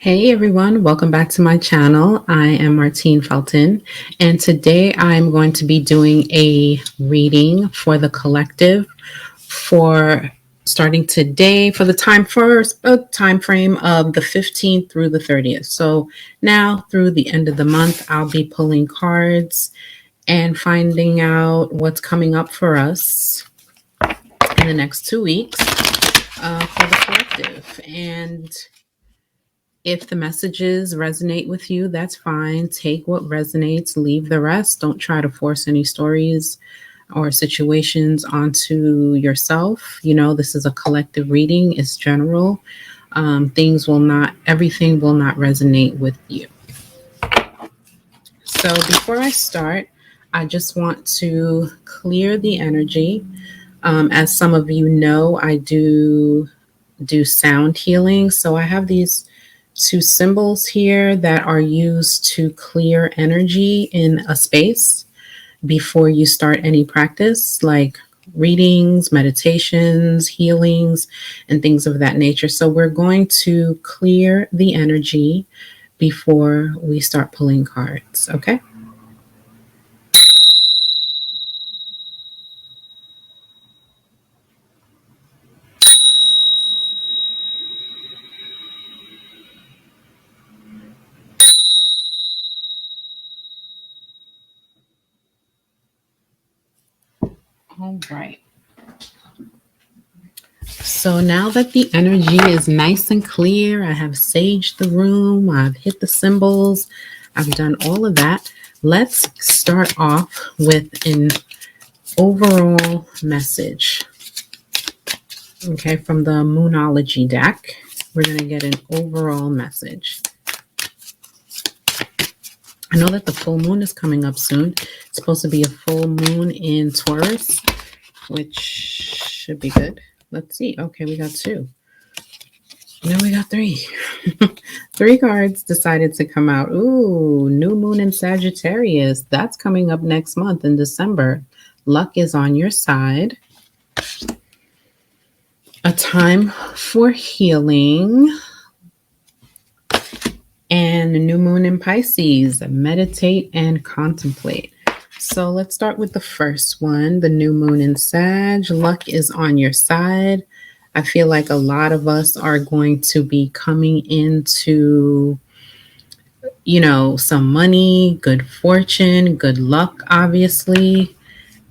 Hey everyone, welcome back to my channel. I am MartineFelton, and today I'm going to be doing a reading for the collective for starting today for the time frame of the 15th through the 30th. So now through the end of the month, I'll be pulling cards and finding out what's coming up for us in the next 2 weeks for the collective. And if the messages resonate with you, that's fine. Take what resonates, leave the rest. Don't try to force any stories or situations onto yourself. You know, this is a collective reading, it's general. Everything will not resonate with you. So before I start, I just want to clear the energy. As some of you know, I do sound healing. So I have these 2 symbols here that are used to clear energy in a space before you start any practice, like readings, meditations, healings, and things of that nature. So we're going to clear the energy before we start pulling cards, okay? All right. So now that the energy is nice and clear, I have saged the room, I've hit the symbols, I've done all of that. Let's start off with an overall message. Okay, from the Moonology deck, we're going to get an overall message. I know that the full moon is coming up soon. It's supposed to be a full moon in Taurus, which should be good. Let's see. Okay, we got 2. No, we got 3. 3 cards decided to come out. Ooh, new moon in Sagittarius. That's coming up next month in December. Luck is on your side. A time for healing. And the new moon in Pisces. Meditate and contemplate. So let's start with the first one, the new moon in Sag. Luck is on your side. I feel like a lot of us are going to be coming into, you know, some money, good fortune, good luck, obviously.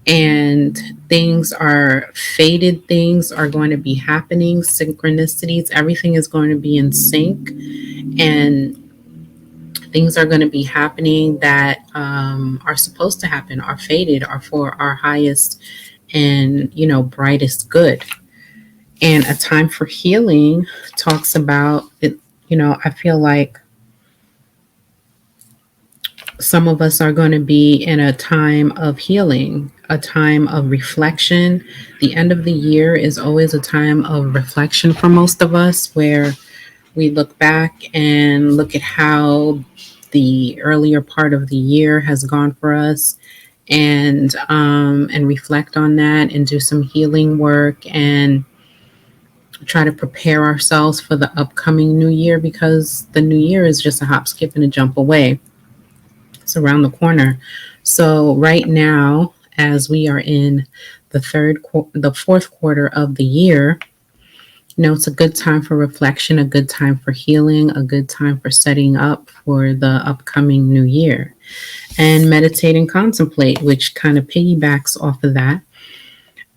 And things are fated, things are going to be happening, synchronicities, everything is going to be in sync. And things are going to be happening that are supposed to happen, are fated, are for our highest and, you know, brightest good. And a time for healing talks about it. You know, I feel like some of us are going to be in a time of healing, a time of reflection. The end of the year is always a time of reflection for most of us, where we look back and look at how the earlier part of the year has gone for us, and reflect on that and do some healing work and try to prepare ourselves for the upcoming new year, because the new year is just a hop, skip, and a jump away. It's around the corner. So right now, as we are in the fourth quarter of the year, you know, it's a good time for reflection, a good time for healing, a good time for setting up for the upcoming new year. And meditate and contemplate, which kind of piggybacks off of that.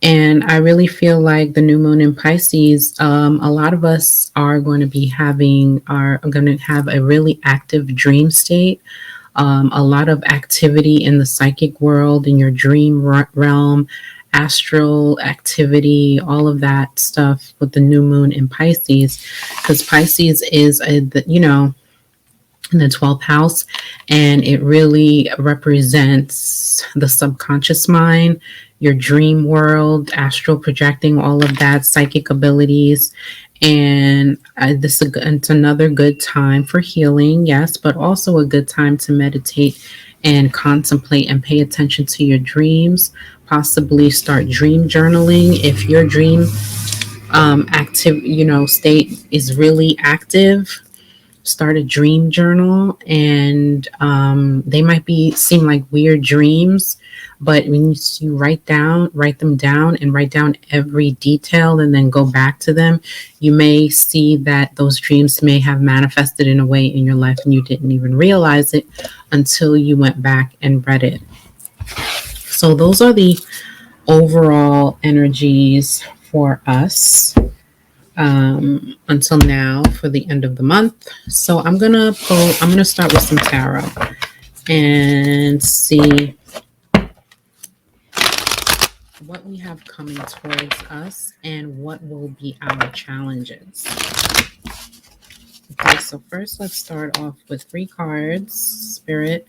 And I really feel like the new moon in Pisces, a lot of us are going to have a really active dream state, a lot of activity in the psychic world, in your dream realm, astral activity, all of that stuff with the new moon in Pisces, because Pisces is in the 12th house, and it really represents the subconscious mind, your dream world, astral projecting, all of that, psychic abilities. And it's another good time for healing, yes, but also a good time to meditate and contemplate and pay attention to your dreams. Possibly start dream journaling if your dream active, state is really active. Start a dream journal, and they might be seem like weird dreams, but when you write them down and write down every detail and then go back to them, you may see that those dreams may have manifested in a way in your life and you didn't even realize it until you went back and read it. So those are the overall energies for us until now for the end of the month. So I'm gonna start with some tarot and see what we have coming towards us and what will be our challenges. Okay, so first let's start off with 3 cards. Spirit,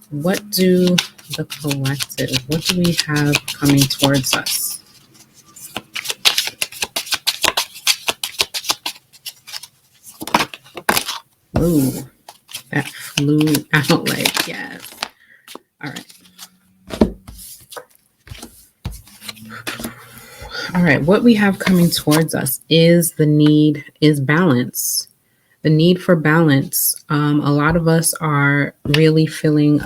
what do the collective, what do we have coming towards us? Ooh, that flew out like, yes. All right. All right, what we have coming towards us is balance. The need for balance. A lot of us are really feeling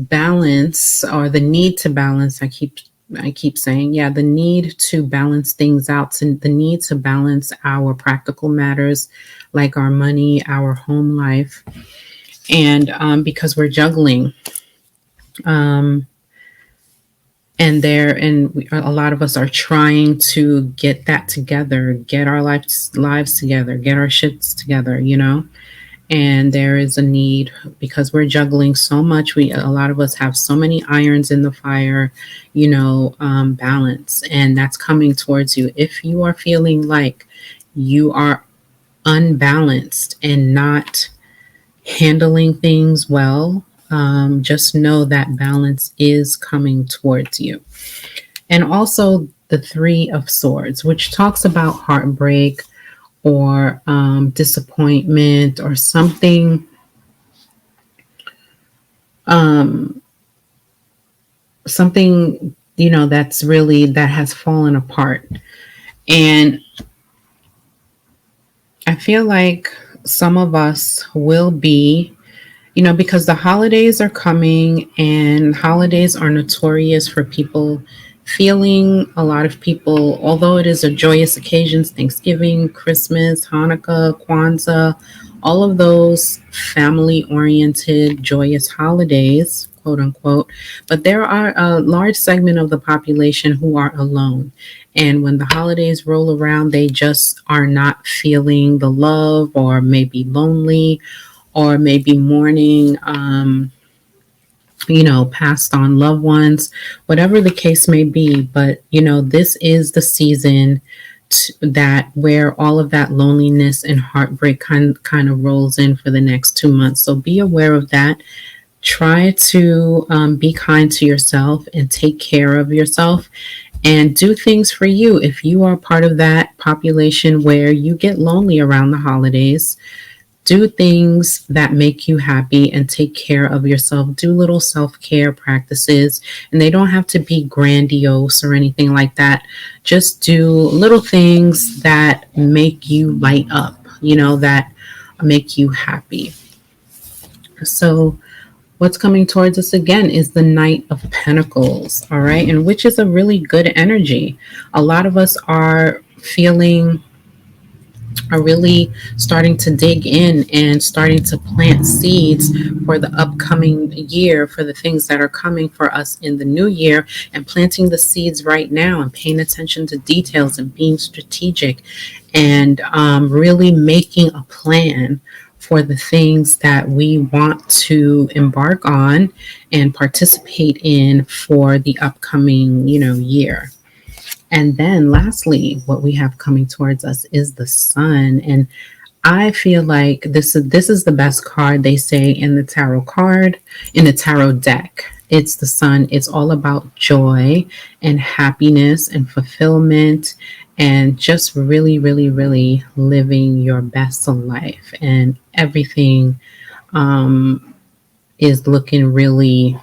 balance, or the need to balance. I keep saying, the need to balance things out, and the need to balance our practical matters like our money, our home life, and because we're juggling. A lot of us are trying to get that together, get our lives together, get our shits together, And there is a need, because we're juggling so much. A lot of us have so many irons in the fire, balance, and that's coming towards you. If you are feeling like you are unbalanced and not handling things well, just know that balance is coming towards you. And also the 3 of Swords, which talks about heartbreak or disappointment or something, that has fallen apart. And I feel like some of us will be, because the holidays are coming, and holidays are notorious for people feeling, a lot of people, although it is a joyous occasions, Thanksgiving, Christmas, Hanukkah, Kwanzaa, all of those family-oriented, joyous holidays, quote unquote, but there are a large segment of the population who are alone. And when the holidays roll around, they just are not feeling the love, or maybe lonely, or maybe mourning, passed on loved ones, whatever the case may be. But, this is the season where all of that loneliness and heartbreak kind of rolls in for the next 2 months. So be aware of that. Try to be kind to yourself and take care of yourself and do things for you. If you are part of that population where you get lonely around the holidays, do things that make you happy and take care of yourself. Do little self-care practices, and they don't have to be grandiose or anything like that. Just do little things that make you light up, that make you happy. So what's coming towards us again is the Knight of Pentacles, all right? And which is a really good energy. A lot of us are really starting to dig in and starting to plant seeds for the upcoming year, for the things that are coming for us in the new year, and planting the seeds right now and paying attention to details and being strategic and really making a plan for the things that we want to embark on and participate in for the upcoming, year. And then lastly, what we have coming towards us is the Sun. And I feel like this is the best card, they say, in the tarot deck. it's the sun. It's all about joy and happiness and fulfillment and just really, really, really living your best life. And everything um, is looking really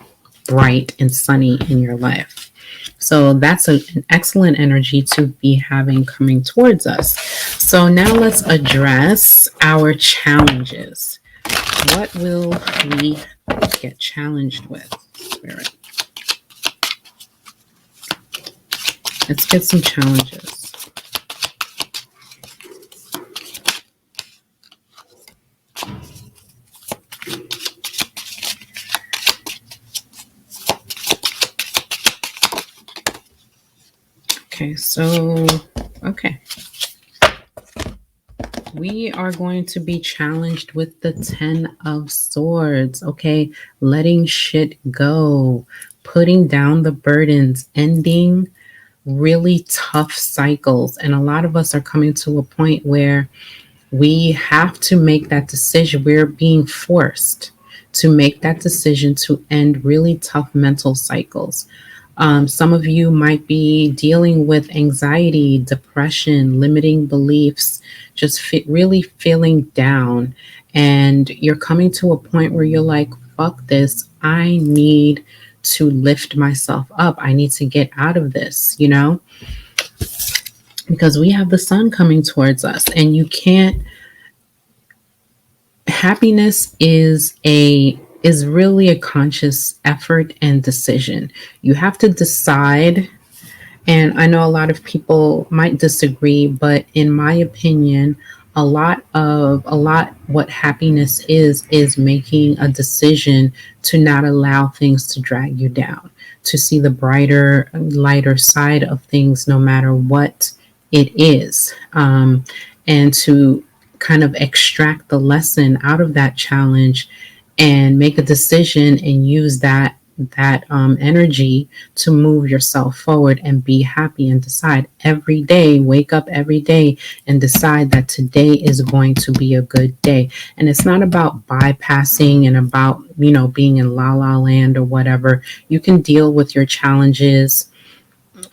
bright and sunny in your life. So that's an excellent energy to be having coming towards us. So now let's address our challenges. What will we get challenged with, Spirit? Let's get some challenges. Okay. We are going to be challenged with the 10 of Swords, okay? Letting shit go, putting down the burdens, ending really tough cycles. And a lot of us are coming to a point where we have to make that decision. We're being forced to make that decision to end really tough mental cycles. Some of you might be dealing with anxiety, depression, limiting beliefs, just really feeling down. And you're coming to a point where you're like, fuck this. I need to lift myself up. I need to get out of this, because we have the sun coming towards us, and you can't. Happiness is really a conscious effort and decision. You have to decide, and I know a lot of people might disagree, but in my opinion, a lot what happiness is making a decision to not allow things to drag you down, to see the brighter, lighter side of things no matter what it is, and to kind of extract the lesson out of that challenge and make a decision and use that energy to move yourself forward and be happy, and decide every day, wake up every day and decide that today is going to be a good day. And it's not about bypassing and about, being in la la land or whatever. You can deal with your challenges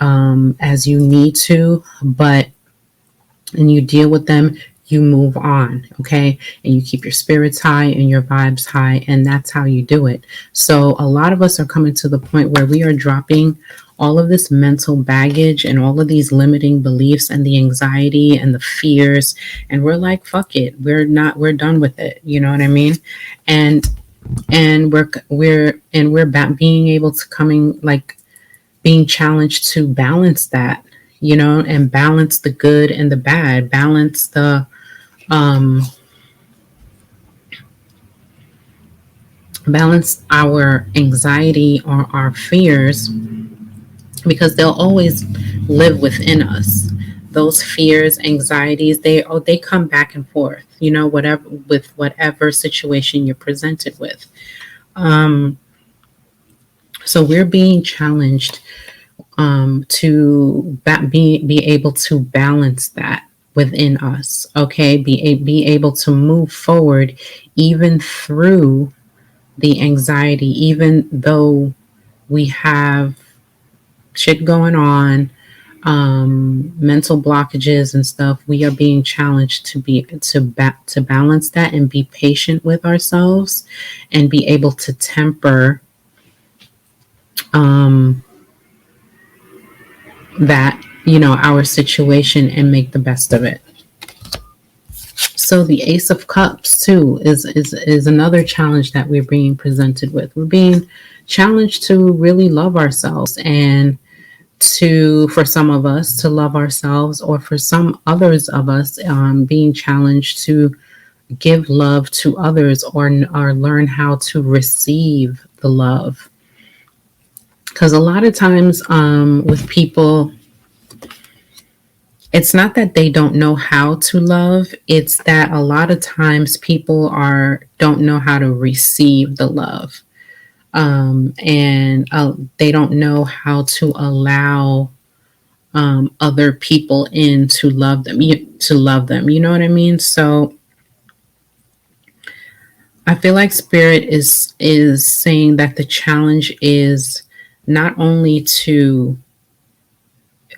as you need to, and you deal with them, you move on, okay? And you keep your spirits high and your vibes high, and that's how you do it. So a lot of us are coming to the point where we are dropping all of this mental baggage and all of these limiting beliefs and the anxiety and the fears, and we're like, fuck it. We're done with it. You know what I mean? And we're being able to being challenged to balance that, and balance the good and the bad, balance balance our anxiety or our fears, because they'll always live within us. Those fears, anxieties, they come back and forth, whatever situation you're presented with. So we're being challenged to be able to balance that within us, okay? Be able to move forward even through the anxiety, even though we have shit going on, mental blockages and stuff. We are being challenged to balance that and be patient with ourselves and be able to temper that, our situation, and make the best of it. So the Ace of Cups too is another challenge that we're being presented with. We're being challenged to really love ourselves, and for some of us to love ourselves, or for some others of us being challenged to give love to others, or learn how to receive the love. Because a lot of times with people, it's not that they don't know how to love, it's that a lot of times people don't know how to receive the love. And they don't know how to allow other people in to love them. You know what I mean? So I feel like spirit is saying that the challenge is not only to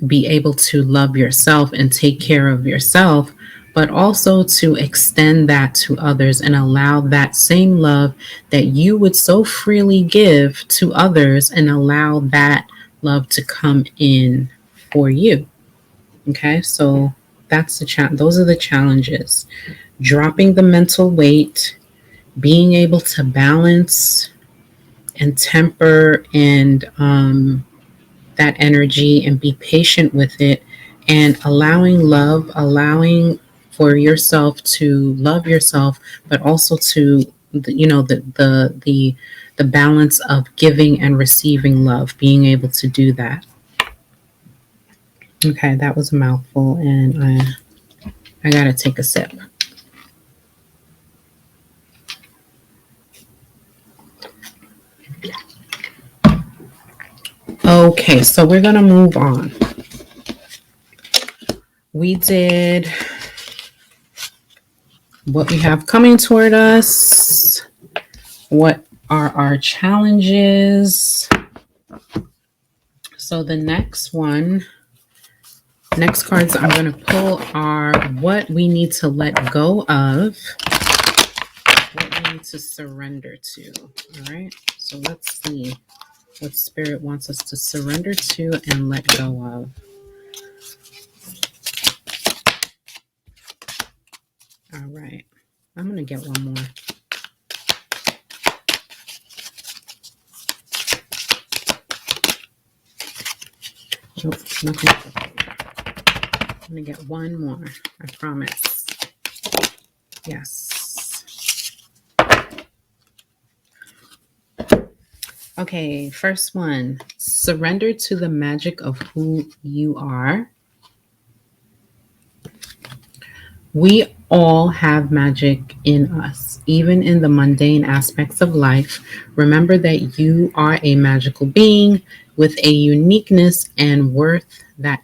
be able to love yourself and take care of yourself, but also to extend that to others and allow that same love that you would so freely give to others and allow that love to come in for you. Okay, so that's those are the challenges. Dropping the mental weight, being able to balance and temper and that energy and be patient with it, and allowing for yourself to love yourself, but also to the balance of giving and receiving love, being able to do that. Okay, that was a mouthful, and I gotta take a sip. Okay, so we're gonna move on. We did what we have coming toward us. What are our challenges? So the next cards I'm going to pull are what we need to let go of, what we need to surrender to. All right. So let's see what Spirit wants us to surrender to and let go of. All right. I'm going to get one more. Nope, nothing. I'm going to get one more. I promise. Yes. Okay, first one. Surrender to the magic of who you are. We all have magic in us, even in the mundane aspects of life. Remember that you are a magical being with a uniqueness and worth that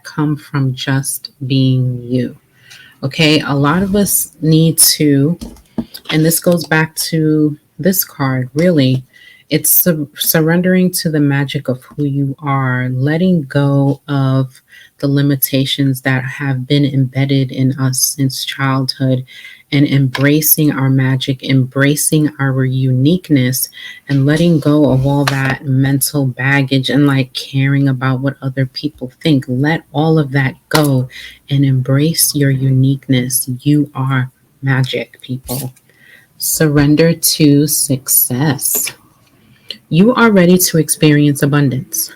come from just being you. Okay, a lot of us need to, and this goes back to this card, really. It's surrendering to the magic of who you are, letting go of the limitations that have been embedded in us since childhood, and embracing our magic, embracing our uniqueness, and letting go of all that mental baggage and like caring about what other people think. Let all of that go and embrace your uniqueness. You are magic, people. Surrender to success. You are ready to experience abundance.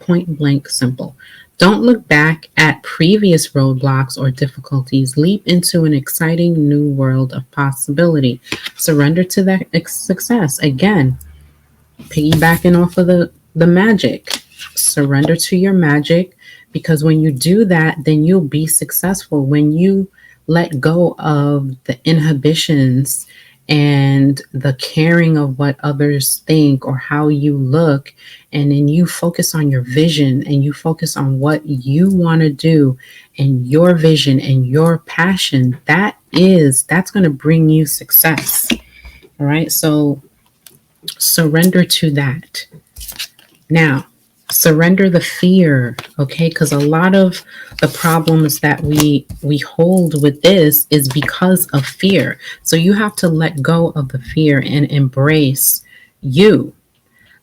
Point blank simple. Don't look back at previous roadblocks or difficulties. Leap into an exciting new world of possibility. Surrender to that success. Again, piggybacking off of the magic. Surrender to your magic, because when you do that, then you'll be successful. When you let go of the inhibitions and the caring of what others think or how you look, and then you focus on your vision and you focus on what you want to do and your vision and your passion, that's going to bring you success. All right, so surrender to that. Now, surrender the fear, okay? Because a lot of the problems that we hold with this is because of fear. So you have to let go of the fear and embrace you.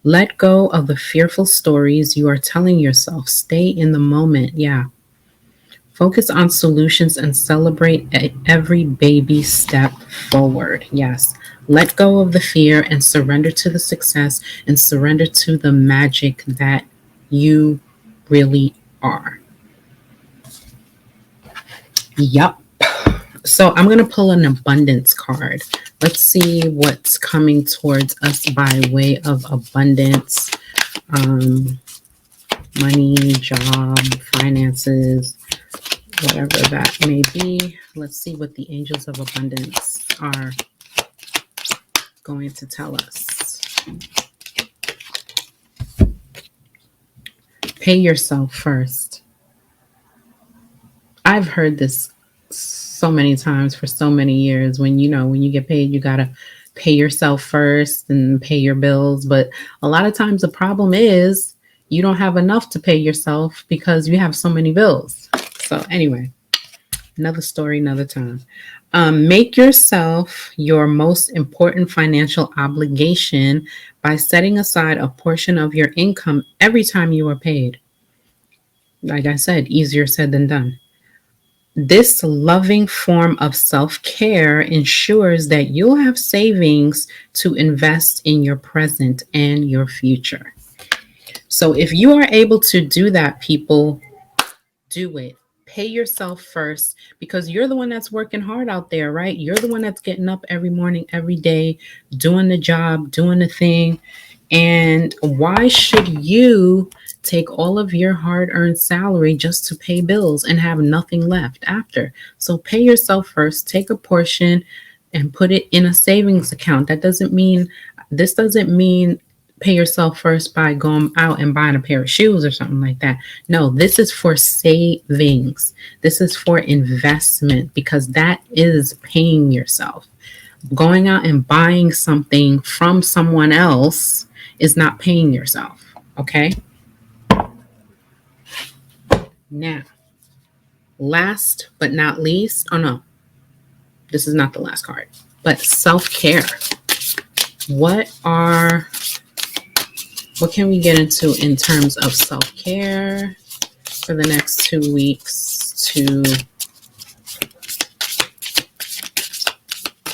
Let go of the fearful stories you are telling yourself. Stay in the moment. Yeah. Focus on solutions and celebrate every baby step forward. Yes. Let go of the fear and surrender to the success and surrender to the magic that you really are. Yup. So I'm going to pull an abundance card. Let's see what's coming towards us by way of abundance. Money, job, finances, whatever that may be. Let's see what the angels of abundance are going to tell us. Pay yourself first. I've heard this so so many times for so many years. When you get paid, you gotta pay yourself first and pay your bills. But a lot of times the problem is you don't have enough to pay yourself because you have so many bills. So anyway, another story, another time. Make yourself your most important financial obligation by setting aside a portion of your income every time you are paid. Like I said, easier said than done. This loving form of self-care ensures that you'll have savings to invest in your present and your future. So if you are able to do that, people, do it. Pay yourself first because you're the one that's working hard out there, right? You're the one that's getting up every morning, every day, doing the job, doing the thing. And why should you take all of your hard-earned salary just to pay bills and have nothing left after? So pay yourself first, take a portion and put it in a savings account. This doesn't mean pay yourself first by going out and buying a pair of shoes or something like that. No, this is for savings. This is for investment because that is paying yourself. Going out and buying something from someone else is not paying yourself. Okay. Now, last but not least, oh no, this is not the last card, but self-care. What can we get into in terms of self-care for the next 2 weeks to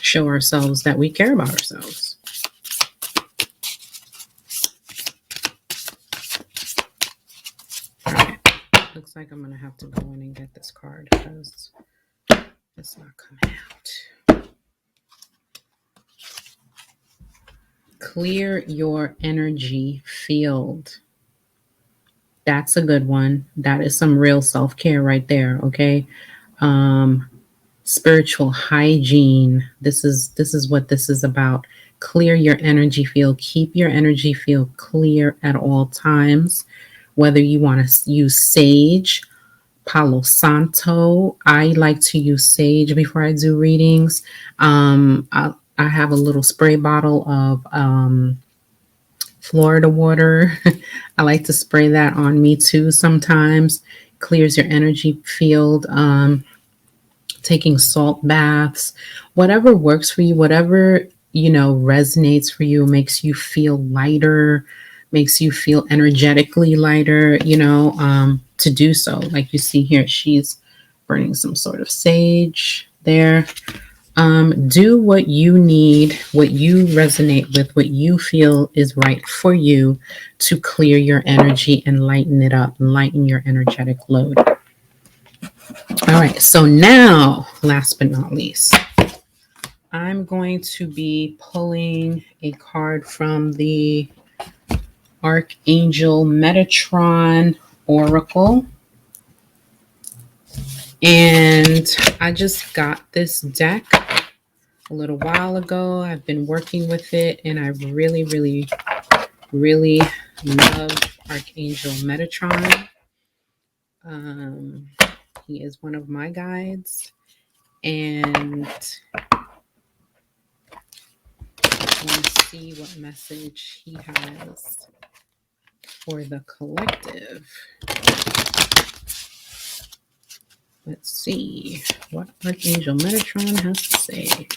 show ourselves that we care about ourselves? All right. Looks like I'm going to have to go in and get this card because it's not coming out. Clear your energy field. That's a good one. That is some real self-care right there. Okay. Spiritual hygiene. This is what this is about. Clear your energy field. Keep your energy field clear at all times. Whether you want to use sage, Palo Santo. I like to use sage before I do readings. I have a little spray bottle of Florida water. I like to spray that on me too sometimes. Clears your energy field. Taking salt baths, whatever works for you, whatever, resonates for you, makes you feel lighter, makes you feel energetically lighter, to do so. Like you see here, she's burning some sort of sage there. Do what you need, what you resonate with, what you feel is right for you to clear your energy and lighten it up and lighten your energetic load. All right, so now, last but not least, I'm going to be pulling a card from the Archangel Metatron Oracle. And I just got this deck a little while ago. I've been working with it, and I really, really, really love Archangel Metatron. He is one of my guides, and let's see what message he has for the collective. Let's see what Archangel Metatron has to say.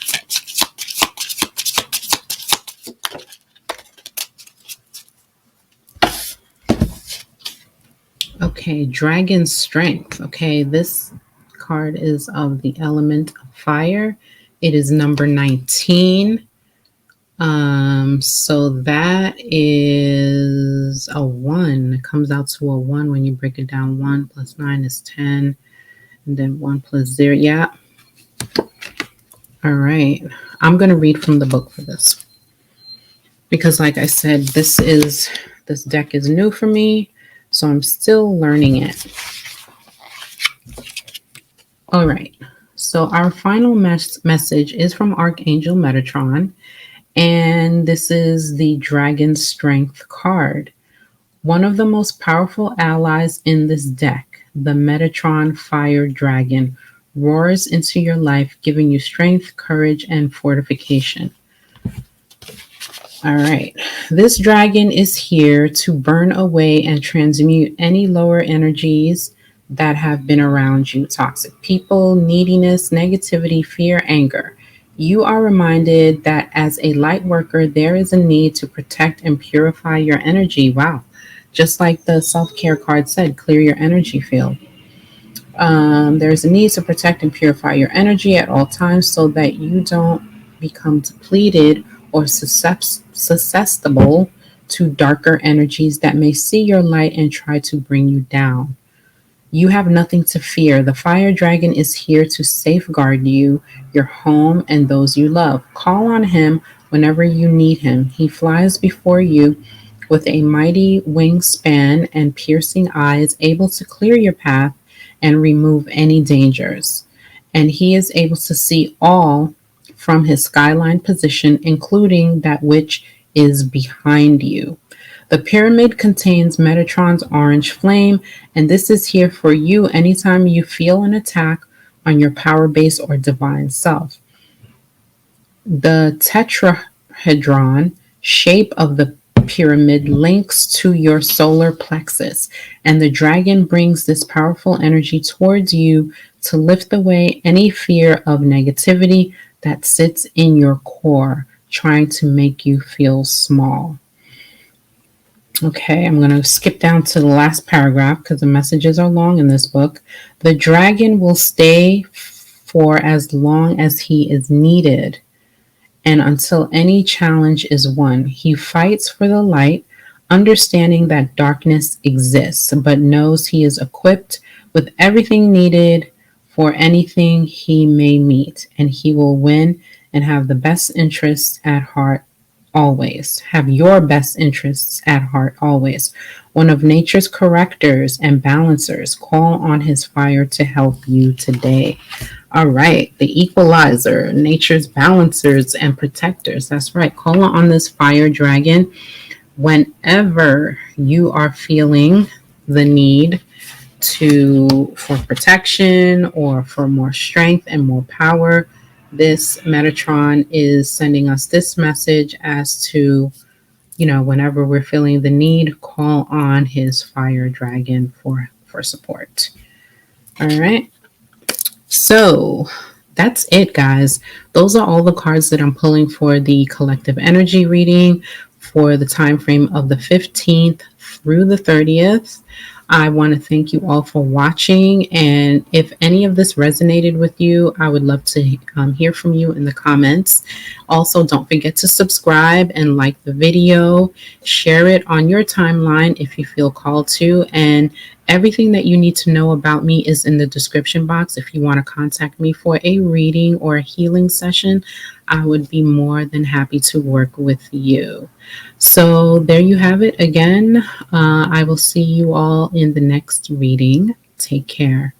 Okay, Dragon Strength. Okay, this card is of the element of fire. It is number 19. So that is a 1. It comes out to a 1 when you break it down. 1 plus 9 is 10. And then 1 plus 0. Yeah. All right. I'm going to read from the book for this. Because like I said, this deck is new for me. So I'm still learning it. All right. So our final message is from Archangel Metatron. And this is the Dragon Strength card. One of the most powerful allies in this deck, the Metatron Fire Dragon, roars into your life, giving you strength, courage, and fortification. All right. This dragon is here to burn away and transmute any lower energies that have been around you: toxic people, neediness, negativity, fear, anger. You are reminded that as a light worker, there is a need to protect and purify your energy. Wow. Just like the self care card said, clear your energy field. There's a need to protect and purify your energy at all times so that you don't become depleted or susceptible to darker energies that may see your light and try to bring you down. You have nothing to fear. The fire dragon is here to safeguard you, your home, and those you love. Call on him whenever you need him. He flies before you with a mighty wingspan and piercing eyes, able to clear your path and remove any dangers. And he is able to see all from his skyline position, including that which is behind you. The pyramid contains Metatron's orange flame, and this is here for you anytime you feel an attack on your power base or divine self. The tetrahedron shape of the pyramid links to your solar plexus, and the dragon brings this powerful energy towards you to lift away any fear of negativity that sits in your core, trying to make you feel small. Okay, I'm going to skip down to the last paragraph because the messages are long in this book. The dragon will stay for as long as he is needed and until any challenge is won. He fights for the light, understanding that darkness exists, but knows he is equipped with everything needed for anything he may meet, and he will win and have the best interests at heart always. Have your best interests at heart always. One of nature's correctors and balancers. Call on his fire to help you today. All right, the equalizer, nature's balancers and protectors. That's right. Call on this fire dragon whenever you are feeling the need for protection or for more strength and more power. This Metatron is sending us this message as to, whenever we're feeling the need, call on his fire dragon for support. All right. So that's it, guys. Those are all the cards that I'm pulling for the collective energy reading for the time frame of the 15th through the 30th. I want to thank you all for watching, and if any of this resonated with you, I would love to hear from you in the comments. Also, don't forget to subscribe and like the video. Share it on your timeline if you feel called to, and everything that you need to know about me is in the description box. If you want to contact me for a reading or a healing session, I would be more than happy to work with you. So there you have it again. I will see you all in the next reading. Take care.